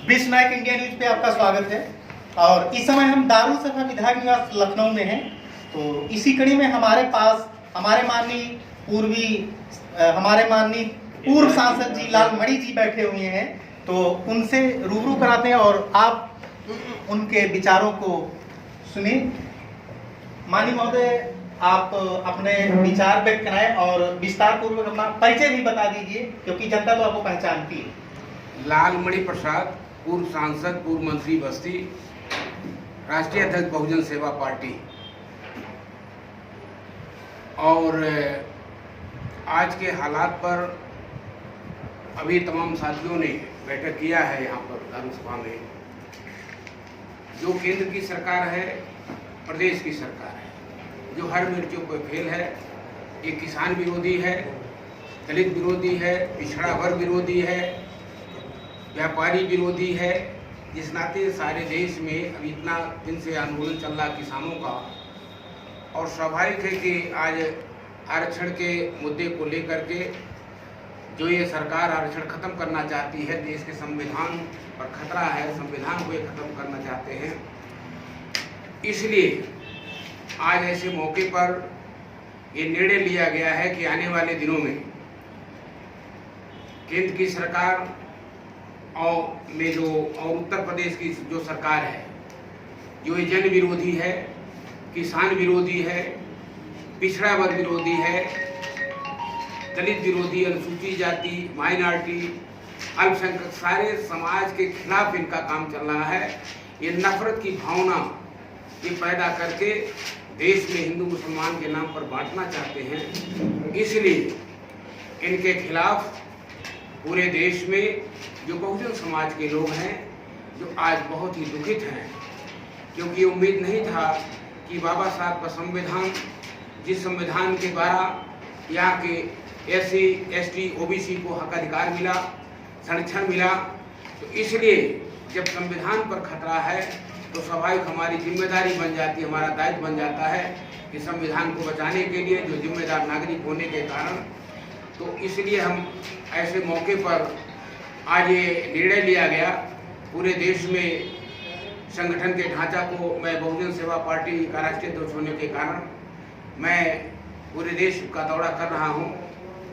विश्व नायक India news पे आपका स्वागत है। और इस समय हम दारू सभा विधायक निवास लखनऊ में हैं। तो इसी कड़ी में हमारे पास हमारे माननीय पूर्व सांसद जी लालमणि जी बैठे हुए हैं। तो उनसे रूबरू कराते हैं और आप उनके विचारों को सुनिए। माननीय महोदय, आप अपने विचार व्यक्त कराएं और विस्तार पूर्वक अपना परिचय भी बता दीजिए, क्योंकि जनता तो आपको पहचानती है। लालमणि प्रसाद, पूर्व सांसद, पूर्व मंत्री बस्ती, राष्ट्रीय अध्यक्ष बहुजन सेवा पार्टी। और आज के हालात पर अभी तमाम साथियों ने बैठक किया है यहाँ पर विधानसभा में। जो केंद्र की सरकार है, प्रदेश की सरकार है, जो हर मिर्चों पर फेल है। ये किसान विरोधी है, दलित विरोधी है, पिछड़ा वर्ग विरोधी है, व्यापारी विरोधी है। जिस नाते सारे देश में अभी इतना दिन से आंदोलन चल रहा किसानों का, और स्वाभाविक है कि आज आरक्षण के मुद्दे को लेकर के जो ये सरकार आरक्षण खत्म करना चाहती है, देश के संविधान पर खतरा है, संविधान को ये खत्म करना चाहते हैं। इसलिए आज ऐसे मौके पर ये निर्णय लिया गया है कि आने वाले दिनों में केंद्र की सरकार और उत्तर प्रदेश की जो सरकार है, जो ये जन विरोधी है, किसान विरोधी है, पिछड़ा वर्ग विरोधी है, दलित विरोधी, अनुसूचित जाति, माइनॉरिटी, अल्पसंख्यक, सारे समाज के खिलाफ इनका काम चल रहा है। ये नफरत की भावना ये पैदा करके देश में हिंदू मुसलमान के नाम पर बांटना चाहते हैं। इसलिए इनके खिलाफ पूरे देश में जो बहुजन समाज के लोग हैं, जो आज बहुत ही दुखित हैं, क्योंकि उम्मीद नहीं था कि बाबा साहब का संविधान, जिस संविधान के द्वारा यहाँ के SC, ST, OBC को हक अधिकार मिला, संरक्षण मिला, तो इसलिए जब संविधान पर खतरा है तो स्वाभाविक हमारी जिम्मेदारी बन जाती है, हमारा दायित्व बन जाता है कि संविधान को बचाने के लिए, जो जिम्मेदार नागरिक होने के कारण, तो इसलिए हम ऐसे मौके पर आज ये निर्णय लिया गया। पूरे देश में संगठन के ढांचा को, मैं बहुजन सेवा पार्टी का राष्ट्रीय अध्यक्ष होने के कारण मैं पूरे देश का दौरा कर रहा हूं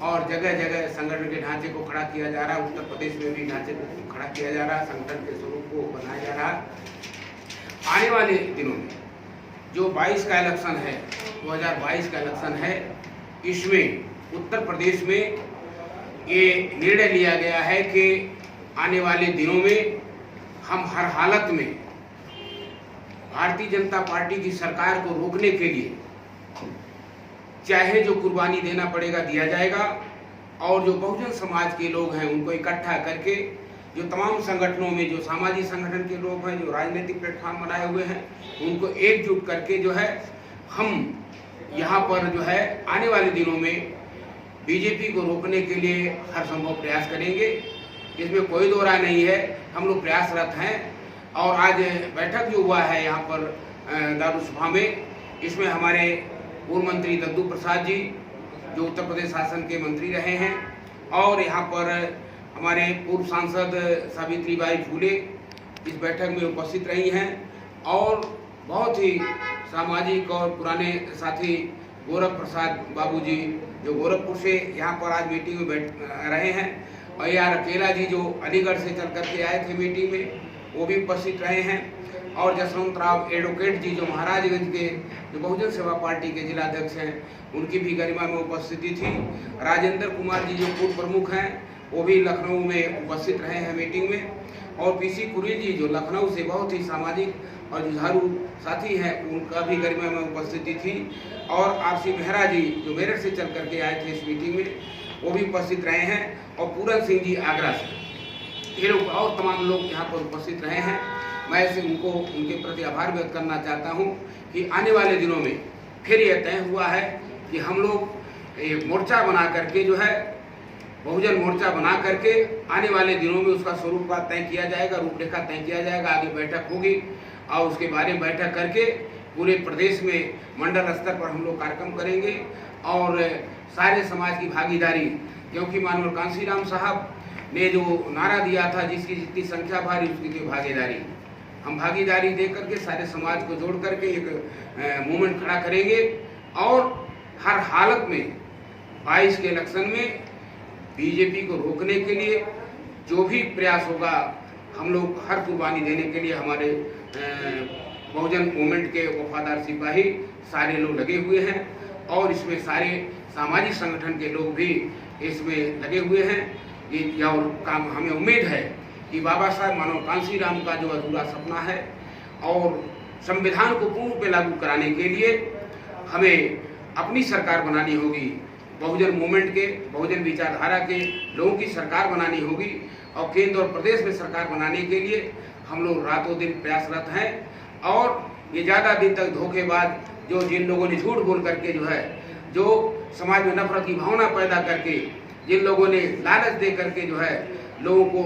और जगह जगह संगठन के ढांचे को खड़ा किया जा रहा है। उत्तर प्रदेश में भी ढांचे को खड़ा किया जा रहा है, संगठन के स्वरूप को बनाया जा रहा है। आने वाले दिनों में जो 22 का इलेक्शन है, 2022 का इलेक्शन है, इसमें उत्तर प्रदेश में ये निर्णय लिया गया है कि आने वाले दिनों में हम हर हालत में भारतीय जनता पार्टी की सरकार को रोकने के लिए चाहे जो कुर्बानी देना पड़ेगा दिया जाएगा। और जो बहुजन समाज के लोग हैं उनको इकट्ठा करके, जो तमाम संगठनों में जो सामाजिक संगठन के लोग हैं, जो राजनीतिक प्लेटफॉर्म बनाए हुए हैं, उनको एकजुट करके जो है हम यहाँ पर जो है आने वाले दिनों में बीजेपी को रोकने के लिए हर संभव प्रयास करेंगे। इसमें कोई दो राय नहीं है, हम लोग प्रयासरत हैं। और आज बैठक जो हुआ है यहाँ पर दारू सभा में, इसमें हमारे पूर्व मंत्री दद्दू प्रसाद जी, जो उत्तर प्रदेश शासन के मंत्री रहे हैं, और यहाँ पर हमारे पूर्व सांसद सावित्रीबाई फूले इस बैठक में उपस्थित रही हैं, और बहुत ही सामाजिक और पुराने साथी गोरख प्रसाद बाबूजी, जो गोरखपुर से यहाँ पर आज मीटिंग में बैठ रहे हैं, और यार अकेला जी जो अलीगढ़ से चल करके आए थे मीटिंग में, वो भी उपस्थित रहे हैं, और जसवंत राव एडवोकेट जी जो महाराजगंज के जो बहुजन सेवा पार्टी के जिलाध्यक्ष हैं, उनकी भी गरिमा में उपस्थिति थी। राजेंद्र कुमार जी जो पूर्व प्रमुख हैं, वो भी लखनऊ में उपस्थित रहे हैं मीटिंग में, और PC कुरिल जी जो लखनऊ से बहुत ही सामाजिक और जुझारू साथी हैं, उनका भी गरिमा में उपस्थिति थी। और RC मेहरा जी जो मेरठ से चल करके आए थे इस मीटिंग में, वो भी उपस्थित रहे हैं, और पूरन सिंह जी आगरा से, ये लोग और तमाम लोग यहाँ पर उपस्थित रहे हैं। मैं ऐसे उनके प्रति आभार व्यक्त करना चाहता हूँ कि आने वाले दिनों में फिर यह तय हुआ है कि हम लोग एक मोर्चा बना करके जो है बहुजन मोर्चा बना करके आने वाले दिनों में उसका स्वरूप का तय किया जाएगा, रूपरेखा तय किया जाएगा। आगे बैठक होगी और उसके बारे में बैठक करके पूरे प्रदेश में मंडल स्तर पर हम लोग कार्यक्रम करेंगे और सारे समाज की भागीदारी, क्योंकि माननीय कांशीराम साहब ने जो नारा दिया था, जिसकी जितनी संख्या भारी उसकी भागीदारी, हम भागीदारी दे करके सारे समाज को जोड़ करके एक मूवमेंट खड़ा करेंगे और हर हालत में 22 के इलेक्शन में बीजेपी को रोकने के लिए जो भी प्रयास होगा, हम लोग हर कुर्बानी देने के लिए हमारे बहुजन मूवमेंट के वफादार सिपाही सारे लोग लगे हुए हैं और इसमें सारे सामाजिक संगठन के लोग भी इसमें लगे हुए हैं। ये और काम हमें उम्मीद है कि बाबा साहब मानव कांशीराम का जो अधूरा सपना है और संविधान को पूर्ण पे लागू कराने के लिए हमें अपनी सरकार बनानी होगी, बहुजन मूवमेंट के, बहुजन विचारधारा के लोगों की सरकार बनानी होगी और केंद्र और प्रदेश में सरकार बनाने के लिए हम लोग रातों दिन प्रयासरत हैं। और ये ज़्यादा दिन तक धोखेबाज जो जिन लोगों ने झूठ बोल करके जो समाज में नफरत की भावना पैदा करके, जिन लोगों ने लालच दे करके लोगों को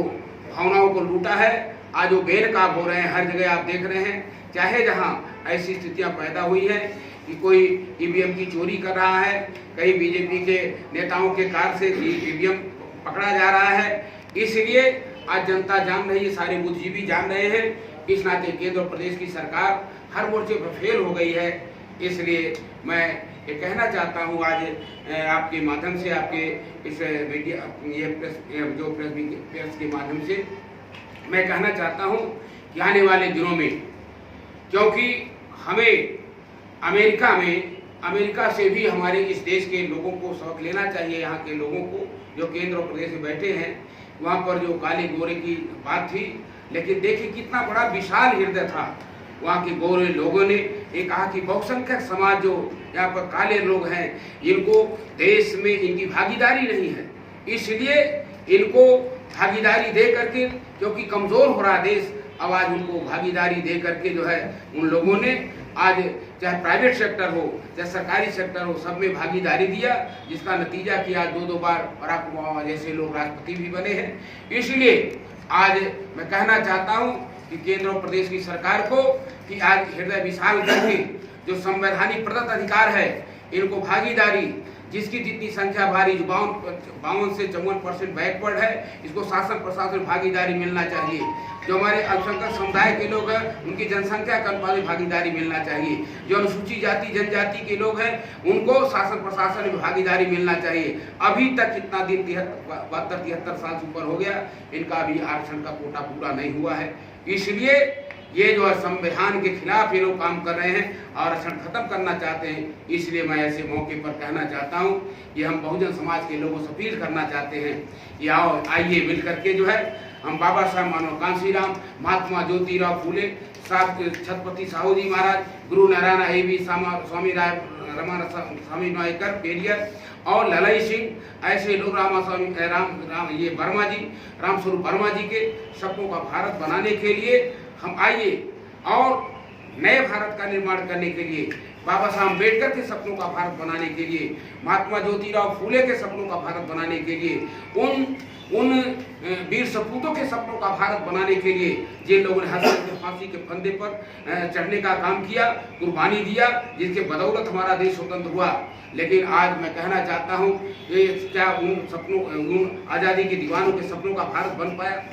भावनाओं को लूटा है, आज वो बेनकाब हो रहे हैं। हर जगह आप देख रहे हैं, चाहे जहां ऐसी स्थितियां पैदा हुई हैं कि कोई ईवीएम की चोरी कर रहा है, कई बीजेपी के नेताओं के कार से ईवीएम पकड़ा जा रहा है। इसलिए आज जनता जान रही है, सारे बुद्धिजीवी जान रहे हैं। इस नाते केंद्र और प्रदेश की सरकार हर मोर्चे पर फेल हो गई है। इसलिए मैं ये कहना चाहता हूँ आज आपके माध्यम से, आपके इस मीडिया ये प्रेस के माध्यम से मैं कहना चाहता हूँ कि आने वाले दिनों में, क्योंकि हमें अमेरिका से भी हमारे इस देश के लोगों को सबक लेना चाहिए। यहाँ के लोगों को जो केंद्र और प्रदेश में बैठे हैं, वहाँ पर जो काले गोरे की बात थी, लेकिन देखिए कितना बड़ा विशाल हृदय था वहाँ के गोरे लोगों ने। ये कहा कि बहुसंख्यक समाज जो यहाँ पर काले लोग हैं, इनको देश में इनकी भागीदारी नहीं है, इसलिए इनको भागीदारी दे करके, क्योंकि कमजोर हो रहा देश, अब आज उनको भागीदारी दे करके उन लोगों ने आज चाहे प्राइवेट सेक्टर हो चाहे सरकारी सेक्टर हो, सब में भागीदारी दिया, जिसका नतीजा कि आज 2 बार बराक ओबामा जैसे लोग राष्ट्रपति भी बने हैं। इसलिए आज मैं कहना चाहता हूं कि केंद्र और प्रदेश की सरकार को कि आज हृदय विशाल करके जो संवैधानिक प्रदत्त अधिकार है, इनको भागीदारी, जिसकी जितनी संख्या भारी, जो 52 से 54% बैकवर्ड है, इसको शासन प्रशासन भागीदारी मिलना चाहिए। जो हमारे अल्पसंख्यक समुदाय के लोग हैं, उनकी जनसंख्या के अनुपात में भागीदारी मिलना चाहिए। जो अनुसूचित जाति जनजाति के लोग हैं, उनको शासन प्रशासन में भागीदारी मिलना चाहिए। अभी तक कितना दिन 72-73 साल से ऊपर हो गया, इनका अभी आरक्षण का कोटा पूरा नहीं हुआ है। इसलिए ये जो संविधान के खिलाफ ये लोग काम कर रहे हैं, आरक्षण खत्म करना चाहते हैं। इसलिए मैं ऐसे मौके पर कहना चाहता हूँ कि हम बहुजन समाज के लोगों से अपील करना चाहते हैं कि आओ, आइए मिल करके हम बाबा साहब मानव कांशीराम, महात्मा ज्योतिराव फूले, छत्रपति साहू जी महाराज, गुरु नारायण हेवी, स्वामी स्वामी नायकर पेरियर और ललाई सिंह, ऐसे लोग रामस्वरूप वर्मा जी के सपनों का भारत बनाने के लिए हम आइए और नए भारत का निर्माण करने के लिए, बाबा साहब अम्बेडकर के सपनों का भारत बनाने के लिए, महात्मा ज्योतिराव फूले के सपनों का भारत बनाने के लिए, उन वीर सपूतों के सपनों का भारत बनाने के लिए, जिन लोगों ने फांसी के फंदे पर चढ़ने का काम किया, कुर्बानी दिया, जिसके बदौलत हमारा देश स्वतंत्र हुआ। लेकिन आज मैं कहना चाहता हूँ कि क्या उन आज़ादी के दीवानों के सपनों का भारत बन पाया?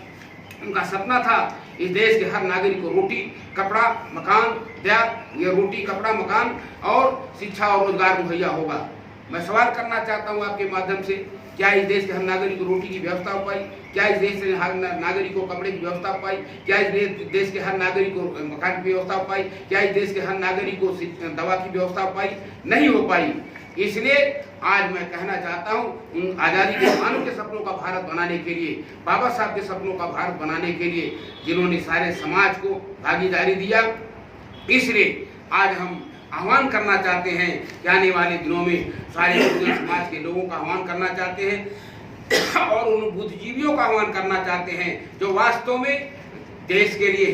उनका सपना था इस देश के हर नागरिक को रोटी, कपड़ा, मकान दिया। ये रोटी, कपड़ा, मकान और शिक्षा और रोजगार मुहैया होगा। मैं सवाल करना चाहता हूँ आपके माध्यम से, क्या इस देश के हर नागरिक को रोटी की व्यवस्था हो पाई? क्या इस देश के हर नागरिक को कपड़े की व्यवस्था हो पाई? क्या इस देश के हर नागरिक को मकान की व्यवस्था हो पाई? क्या इस देश के हर नागरिक को दवा की व्यवस्था हो पाई? नहीं हो पाई। इसलिए आज मैं कहना चाहता हूं, उन आज़ादी के दीवानों के सपनों का भारत बनाने के लिए, बाबा साहब के सपनों का भारत बनाने के लिए, जिन्होंने सारे समाज को भागीदारी दिया, इसलिए आज हम आह्वान करना चाहते हैं कि आने वाले दिनों में सारे समाज के लोगों का आह्वान करना चाहते हैं और उन बुद्धिजीवियों का आह्वान करना चाहते हैं जो वास्तव में देश के लिए,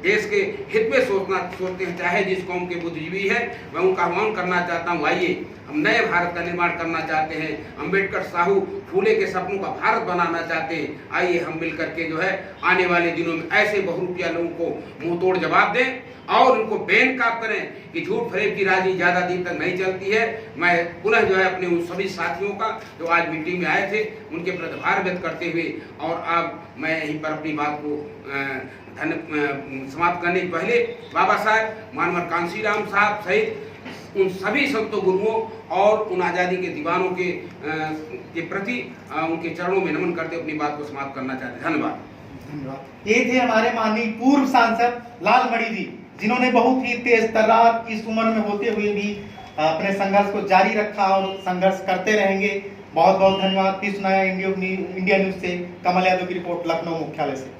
देश के हित में सोचते हैं। चाहे जिस कौम के बुद्धिजीवी है, मैं उनका आह्वान करना चाहता हूँ, आइए हम नए भारत का निर्माण करना चाहते हैं। अंबेडकर साहू फूले के सपनों का भारत बनाना चाहते हैं। आइए हम मिलकर के जो है आने वाले दिनों में ऐसे बहुरूपिया लोगों को मुंह तोड़ जवाब दें और उनको बेनकाब करें कि झूठ फरेब की राजनीति ज्यादा दिन तक नहीं चलती है। मैं पुनः जो है अपने उन सभी साथियों का जो आज मीटिंग में आए थे उनके प्रति आभार व्यक्त करते हुए और अब मैं यहीं पर अपनी बात को समाप्त करने के पहले बाबा साहब मानवर कांसीराम साहब सहित उन सभी संतों गुरुओं और उन आज़ादी के दीवानों के प्रति उनके चरणों में नमन करते अपनी बात को समाप्त करना चाहते। धन्यवाद। धन्यवाद। ये थे हमारे माननीय पूर्व सांसद लालमणि जी, जिन्होंने बहुत ही तेज तर्रार इस उम्र में होते हुए भी अपने संघर्ष को जारी रखा और संघर्ष करते रहेंगे। बहुत बहुत धन्यवाद। पी सुनाया इंडिया न्यूज से कमल यादव की रिपोर्ट लखनऊ मुख्यालय से।